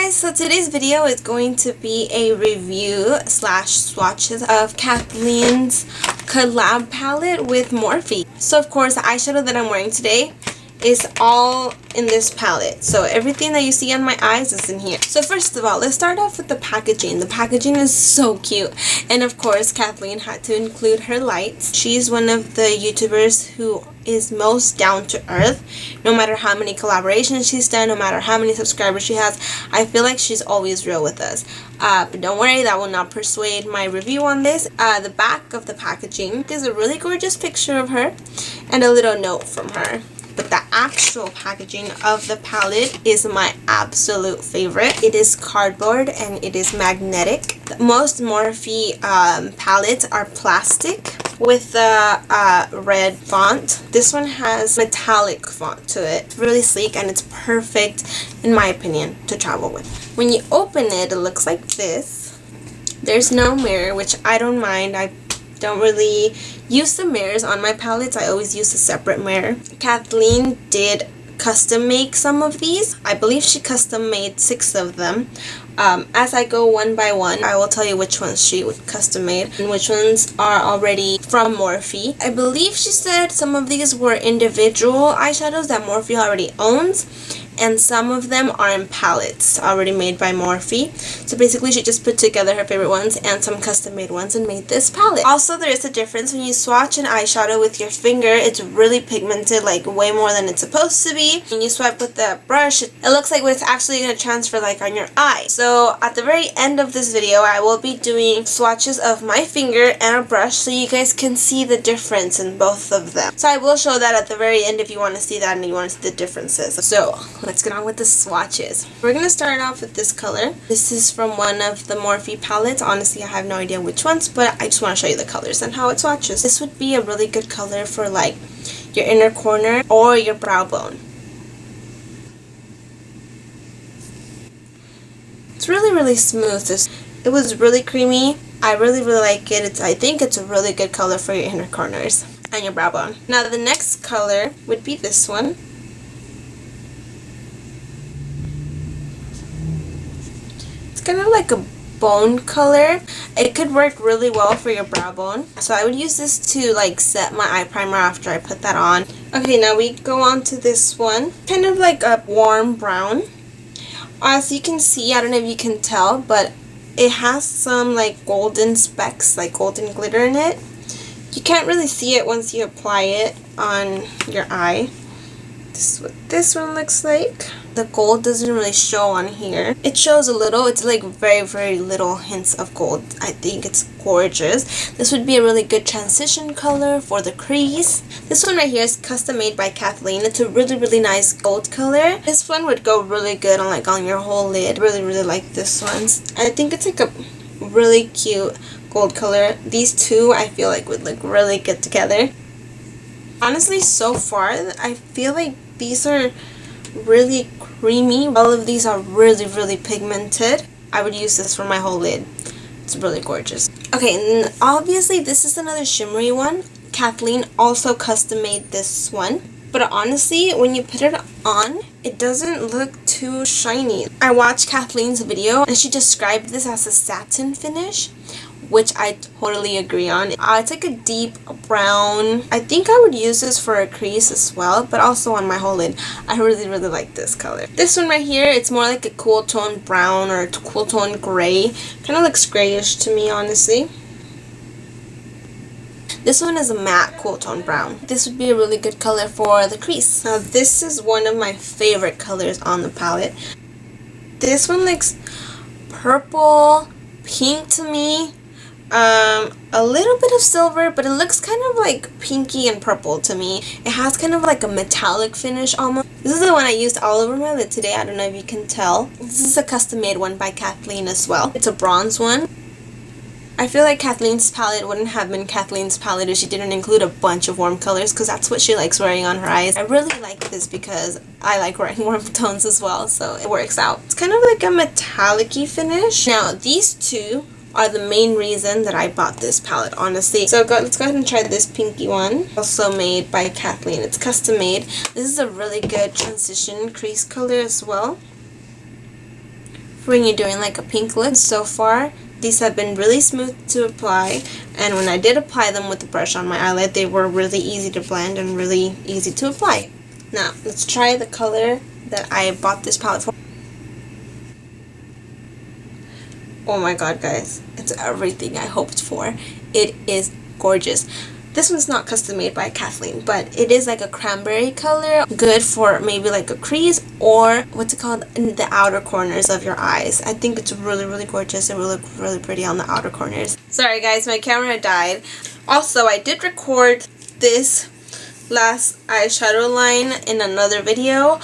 guys, so today's video is going to be a review slash swatches of Kathleen's collab palette with Morphe. So of course the eyeshadow that I'm wearing today is all in this palette. So everything that you see on my eyes is in here. So first of all, let's start off with the packaging. The packaging is so cute. And of course, Kathleen had to include her lights. She's one of the YouTubers who is most down to earth. No matter how many collaborations she's done, no matter how many subscribers she has, I feel like she's always real with us. But don't worry, that will not persuade my review on this. The back of the packaging is a really gorgeous picture of her and a little note from her. But the actual packaging of the palette is my absolute favorite. It is cardboard and it is magnetic. Most Morphe palettes are plastic with the red font. This one has metallic font to it. It's really sleek and it's perfect, in my opinion, to travel with. When you open it, it looks like this. There's no mirror, which I don't mind. I don't really use the mirrors on my palettes. I always use a separate mirror. Kathleen did custom make some of these. I believe she custom made 6 of them. As I go one by one, I will tell you which ones she custom made and which ones are already from Morphe. I believe she said some of these were individual eyeshadows that Morphe already owns, and some of them are in palettes already made by Morphe. So basically she just put together her favorite ones and some custom made ones and made this palette. Also, there is a difference when you swatch an eyeshadow with your finger. It's really pigmented, like way more than it's supposed to be. When you swipe with the brush, it looks like it's actually going to transfer like on your eye. So at the very end of this video, I will be doing swatches of my finger and a brush so you guys can see the difference in both of them. So I will show that at the very end if you want to see that and you want to see the differences. So let's get on with the swatches. We're going to start off with this color. This is from one of the Morphe palettes. Honestly, I have no idea which ones, but I just want to show you the colors and how it swatches. This would be a really good color for like your inner corner or your brow bone. It's really smooth. It was really creamy. I really like it. I think it's a really good color for your inner corners and your brow bone. Now the next color would be this one. Kind of like a bone color. It could work really well for your brow bone. So I would use this to like set my eye primer after I put that on. Okay, now we go on to this one. Kind of like a warm brown. As you can see, I don't know if you can tell, but it has some like golden specks, like golden glitter in it. You can't really see it once you apply it on your eye. This is what this one looks like. The gold doesn't really show on here. It shows a little. It's like very little hints of gold. I think it's gorgeous. This would be a really good transition color for the crease. This one right here is custom made by Kathleen. It's a really nice gold color. This one would go really good on like on your whole lid. Really like this one. I think it's like a really cute gold color. These two I feel like would look really good together. Honestly, so far I feel like these are really creamy. All of these are really pigmented. I would use this for my whole lid. It's really gorgeous. Okay, and obviously this is another shimmery one. Kathleen also custom made this one. But honestly, when you put it on, it doesn't look too shiny. I watched Kathleen's video and she described this as a satin finish, which I totally agree on. It's like a deep brown. I think I would use this for a crease as well, but also on my whole lid. I really like this color. This one right here, it's more like a cool tone brown or cool tone gray. Kind of looks grayish to me, honestly. This one is a matte cool tone brown. This would be a really good color for the crease. Now this is one of my favorite colors on the palette. This one looks purple, pink to me. A little bit of silver, but it looks kind of like pinky and purple to me. It has kind of like a metallic finish almost. This is the one I used all over my lid today. I don't know if you can tell. This is a custom made one by Kathleen as well. It's a bronze one. I feel like Kathleen's palette wouldn't have been Kathleen's palette if she didn't include a bunch of warm colors, because that's what she likes wearing on her eyes. I really like this because I like wearing warm tones as well, so it works out. It's kind of like a metallic-y finish. Now these two are the main reason that I bought this palette, honestly. So let's go ahead and try this pinky one. Also made by Kathleen. It's custom made. This is a really good transition crease color as well when you're doing like a pink look. So far, these have been really smooth to apply, and when I did apply them with the brush on my eyelid, they were really easy to blend and really easy to apply. Now, let's try the color that I bought this palette for. Oh my god, guys, it's everything I hoped for. It is gorgeous. This one's not custom made by Kathleen, but it is like a cranberry color, good for maybe like a crease or what's it called, in the outer corners of your eyes. I think it's really gorgeous. It will look really pretty on the outer corners. Sorry guys, my camera died. Also, I did record this last eyeshadow line in another video,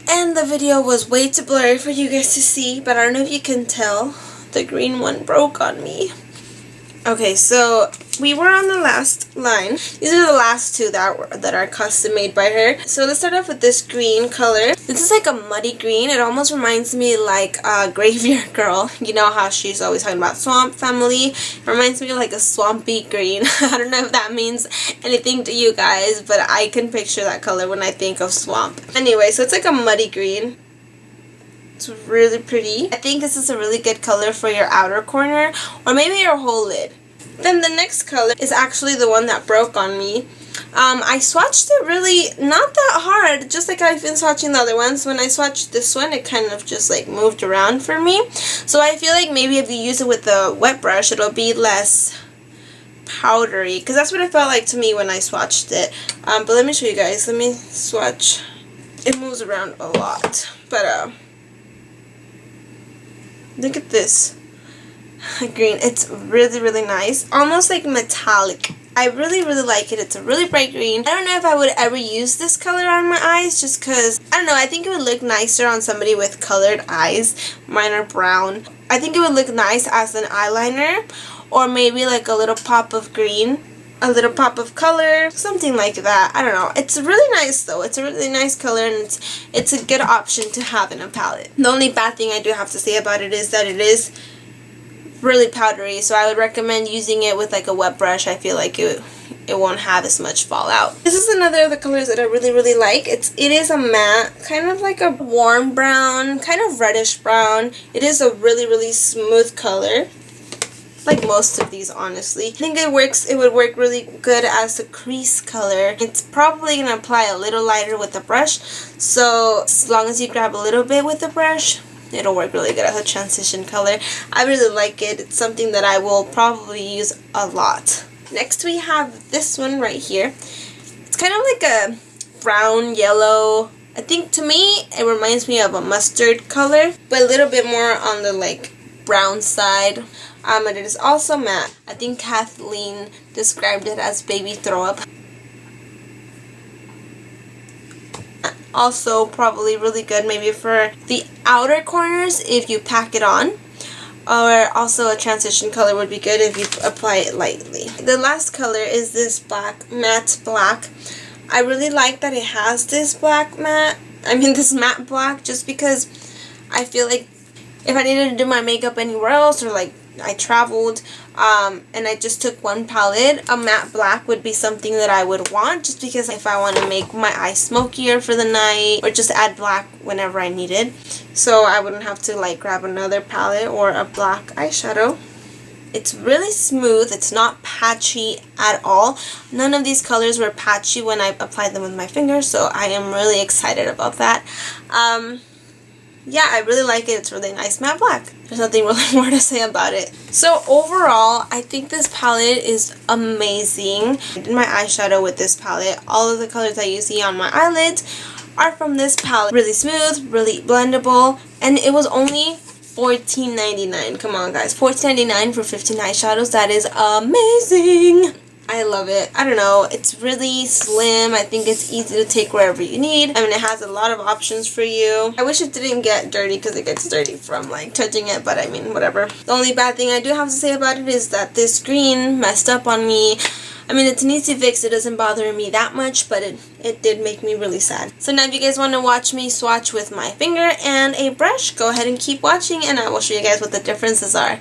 and the video was way too blurry for you guys to see, but I don't know if you can tell, the green one broke on me. Okay, so we were on the last line. These are the last two that are custom made by her. So let's start off with this green color. This is like a muddy green. It almost reminds me like a Graveyard Girl. You know how she's always talking about swamp family? It reminds me of like a swampy green. I don't know if that means anything to you guys, but I can picture that color when I think of swamp. Anyway, so it's like a muddy green. It's really pretty. I think this is a really good color for your outer corner or maybe your whole lid. Then the next color is actually the one that broke on me. I swatched it really not that hard, just like I've been swatching the other ones. When I swatched this one, it kind of just like moved around for me. So I feel like maybe if you use it with a wet brush, it'll be less powdery, because that's what it felt like to me when I swatched it. But let me show you guys. Let me swatch. It moves around a lot, but look at this green. It's really nice, almost like metallic. I really like it. It's a really bright green. I don't know if I would ever use this color on my eyes, just because, I don't know, I think it would look nicer on somebody with colored eyes. Mine are brown. I think it would look nice as an eyeliner, or maybe like a little pop of green, a little pop of color, something like that. I don't know. It's really nice though. It's a really nice color, and it's a good option to have in a palette. The only bad thing I do have to say about it is that it is really powdery, so I would recommend using it with like a wet brush. I feel like it won't have as much fallout. This is another of the colors that I really like. It is a matte, kind of like a warm brown, kind of reddish brown. It is a really smooth color, like most of these, honestly. I think it would work really good as a crease color. It's probably going to apply a little lighter with the brush, so as long as you grab a little bit with the brush, it'll work really good as a transition color. I really like it. It's something that I will probably use a lot. Next we have this one right here. It's kind of like a brown yellow. I think to me it reminds me of a mustard color, but a little bit more on the like brown side. And it is also matte. I think Kathleen described it as baby throw up. Also probably really good maybe for the outer corners if you pack it on, or also a transition color would be good if you apply it lightly. The last color is this black, matte black. I really like that it has this this matte black, just because I feel like if I needed to do my makeup anywhere else, or like I traveled and I just took one palette, a matte black would be something that I would want, just because if I want to make my eyes smokier for the night, or just add black whenever I needed, so I wouldn't have to like grab another palette or a black eyeshadow. It's really smooth. It's not patchy at all. None of these colors were patchy when I applied them with my finger, so I am really excited about that. Yeah, I really like it. It's really nice matte black. There's nothing really more to say about it. So overall, I think this palette is amazing. I did my eyeshadow with this palette. All of the colors that you see on my eyelids are from this palette. Really smooth, really blendable, and it was only $14.99. Come on guys, $14.99 for 15 eyeshadows. That is amazing. I love it. I don't know, it's really slim. I think it's easy to take wherever you need. I mean, it has a lot of options for you. I wish it didn't get dirty, because it gets dirty from like touching it, but I mean, whatever. The only bad thing I do have to say about it is that this green messed up on me. I mean, it's an easy fix. It doesn't bother me that much, but it did make me really sad. So now if you guys want to watch me swatch with my finger and a brush, go ahead and keep watching, and I will show you guys what the differences are.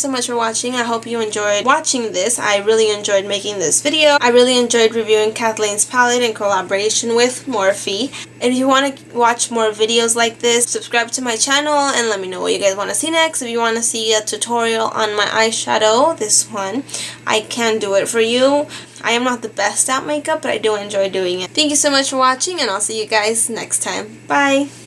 so much for watching. I hope you enjoyed watching this. I really enjoyed making this video. I really enjoyed reviewing Kathleen's palette in collaboration with Morphe. And if you want to watch more videos like this, subscribe to my channel and let me know what you guys want to see next. If you want to see a tutorial on my eyeshadow, this one, I can do it for you. I am not the best at makeup, but I do enjoy doing it. Thank you so much for watching, and I'll see you guys next time. Bye!